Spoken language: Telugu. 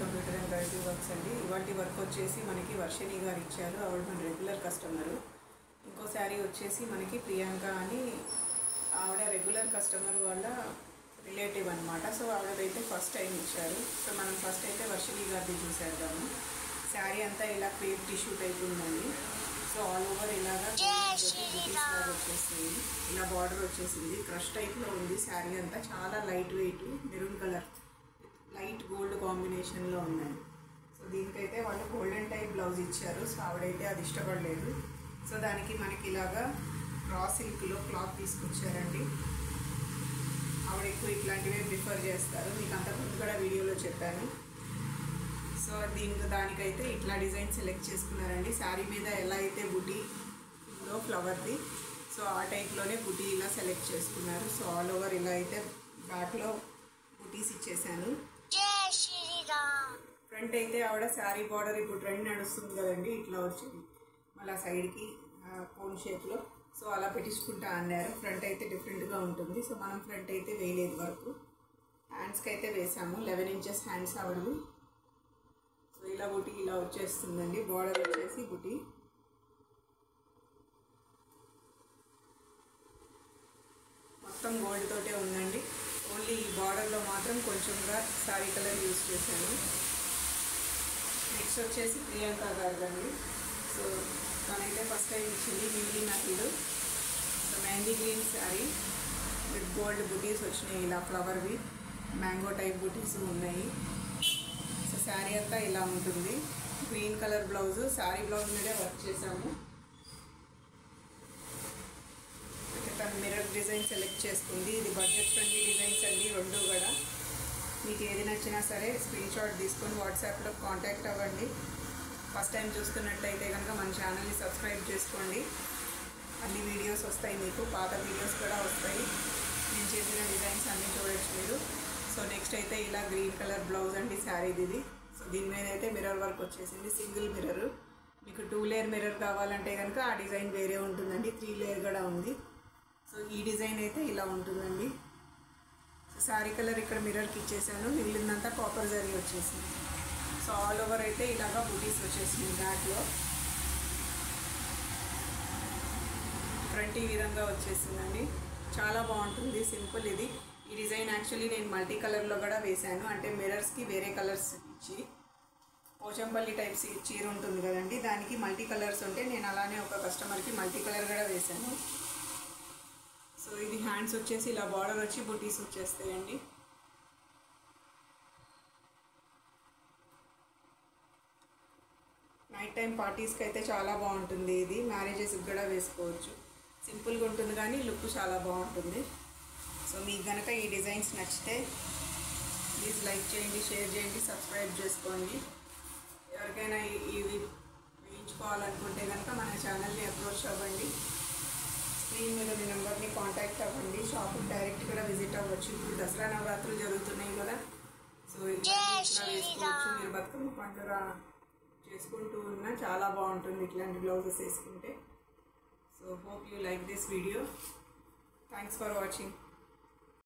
కంప్యూటర్ ఎంబ్రాయిడరీ వర్క్స్ అండి. ఇవాటి వర్క్ వచ్చేసి మనకి వర్షిణి గారు ఇచ్చారు. ఆవిడ మన రెగ్యులర్ కస్టమరు. ఇంకో శారీ వచ్చేసి మనకి ప్రియాంక అని ఆవిడ రెగ్యులర్ కస్టమర్ వాళ్ళ రిలేటివ్ అనమాట. సో ఆవిడైతే ఫస్ట్ టైం ఇచ్చారు. సో మనం ఫస్ట్ అయితే వర్షిణి గారిది చూసేద్దాము. శారీ అంతా ఇలా క్రేప్ టిష్యూ టైప్ ఉందండి. సో ఆల్ ఓవర్ ఇలాగా వచ్చేసింది. ఇలా బార్డర్ వచ్చేసింది. క్రష్ టైప్లో ఉంది శారీ అంతా. చాలా light weight maroon colour light gold కాంబినేషన్లో ఉందండి. సో దీనికైతే వాళ్ళు గోల్డెన్ టైప్ బ్లౌజ్ ఇచ్చారు. సో ఆవిడైతే అది ఇష్టపడలేదు. సో దానికి మనకి ఇలాగా రా సిల్క్లో క్లాత్ తీసుకొచ్చారండి. ఆవిడ ఎక్కువ ఇట్లాంటివే ప్రిఫర్ చేస్తారు. మీకు అంతకుముందు కూడా వీడియోలో చెప్పాను. సో దానికైతే ఇట్లా డిజైన్ సెలెక్ట్ చేసుకున్నారండి. శారీ మీద ఎలా అయితే బుటీలో ఫ్లవర్ది సో ఆ టైప్లోనే బుటీ ఇలా సెలెక్ట్ చేసుకున్నారు. సో ఆల్ ఓవర్ ఇలా అయితే బ్యాక్లో బుటీస్ ఇచ్చేసాను. ఫ్రంట్ అయితే ఆవిడ శారీ బార్డర్ ఇప్పుడు ట్రెండ్ నడుస్తుంది కదండి, ఇట్లా వచ్చింది మళ్ళీ సైడ్కి కోన్ షేప్లో. సో అలా పెట్టించుకుంటా అన్నారు. ఫ్రంట్ అయితే డిఫరెంట్గా ఉంటుంది. సో మనం ఫ్రంట్ అయితే వేయలేదు వరకు. హ్యాండ్స్కి అయితే వేసాము. 11 ఇంచెస్ హ్యాండ్స్ ఆవిడవి. సో ఇలా బుటీ ఇలా వచ్చేస్తుందండి. బార్డర్ వచ్చేసి బుటీ మొత్తం గోల్డ్ తోటే ఉందండి. ఓన్లీ ఈ బార్డర్లో మాత్రం కొంచెంగా సారీ కలర్ యూజ్ చేశాను. నెక్స్ట్ వచ్చేసి ప్రియాంక గారిదండి. సో తనైతే ఫస్ట్ టైం ఇచ్చింది నీలి నకిలు. So mehndi green sari with gold బుటీస్ వచ్చినాయి. ఇలా ఫ్లవర్వి మ్యాంగో టైప్ బుటీస్ ఉన్నాయి. సో శారీ అంతా ఇలా ఉంటుంది. Green colour blouse, sari blouse మీదే వర్క్ చేసాము. అయితే తను మిర్రర్ డిజైన్ సెలెక్ట్ చేసుకుంది. ఇది బడ్జెట్ ఫ్రెండ్లీ డిజైన్స్ అండి రెండు కూడా. మీకు ఏది నచ్చినా సరే స్క్రీన్ షాట్ తీసుకొని వాట్సాప్లో కాంటాక్ట్ అవ్వండి. ఫస్ట్ టైం చూస్తున్నట్లయితే కనుక మన ఛానల్ని సబ్స్క్రైబ్ చేసుకోండి. అన్ని వీడియోస్ వస్తాయి మీకు, పాత వీడియోస్ కూడా వస్తాయి. నేను చేసిన డిజైన్స్ అన్నీ చూడొచ్చు మీరు. సో నెక్స్ట్ అయితే ఇలా గ్రీన్ కలర్ బ్లౌజ్ అండి శారీది ఇది. సో దీని మీద అయితే మిర్రర్ వర్క్ వచ్చేసింది. Single mirror. మీకు 2 లేయర్ మిర్రర్ కావాలంటే కనుక ఆ డిజైన్ వేరే ఉంటుందండి. 3 లేయర్ కూడా ఉంది. సో ఈ డిజైన్ అయితే ఇలా ఉంటుందండి. సో శారీ కలర్ ఇక్కడ మిర్రర్కి ఇచ్చేసాను. మిగిలిందంతా కాపర్ జరీ వచ్చేసింది. సో ఆల్ ఓవర్ అయితే ఇలాగా బుటీస్ వచ్చేసింది. బ్యాక్లో ఫ్రంట్ ఈ విధంగా వచ్చేసిందండి. చాలా బాగుంటుంది. సింపుల్ ఇది. ఈ డిజైన్ యాక్చువల్లీ నేను మల్టీ కలర్లో కూడా వేశాను. అంటే మిర్రర్స్కి వేరే కలర్స్ ఇచ్చి పోచంపల్లి టైప్స్ చీర ఉంటుంది కదండి, దానికి మల్టీ కలర్స్ ఉంటే నేను అలానే ఒక కస్టమర్కి మల్టీ కలర్ కూడా వేశాను. సో ఇది హ్యాండ్స్ వచ్చేసి ఇలా బార్డర్ వచ్చి బుటీస్ వచ్చేస్తాయండి. నైట్ టైం పార్టీస్కి అయితే చాలా బాగుంటుంది ఇది. మ్యారేజెస్కి కూడా వేసుకోవచ్చు. సింపుల్గా ఉంటుంది కానీ లుక్ చాలా బాగుంటుంది. సో మీకు కనుక ఈ డిజైన్స్ నచ్చితే ప్లీజ్ లైక్ చేయండి, షేర్ చేయండి, సబ్స్క్రైబ్ చేసుకోండి. ఎవరికైనా ఇవి వేయించుకోవాలనుకుంటే కనుక మన ఛానల్ని అప్రోచ్ అవ్వండి. స్క్రీన్ మీద మీ నెంబర్ని కాంటాక్ట్ అవ్వండి. షాప్కి డైరెక్ట్ కూడా విజిట్ అవ్వచ్చు. ఇప్పుడు దసరా నవరాత్రులు జరుగుతున్నాయి కదా. సో ఇట్లా వేసుకోవచ్చు. మీరు బతుకమ్మ పండుగ చేసుకుంటూ ఉన్నా చాలా బాగుంటుంది ఇట్లాంటి బ్లౌజెస్ వేసుకుంటే. So hope you like this video. Thanks for watching.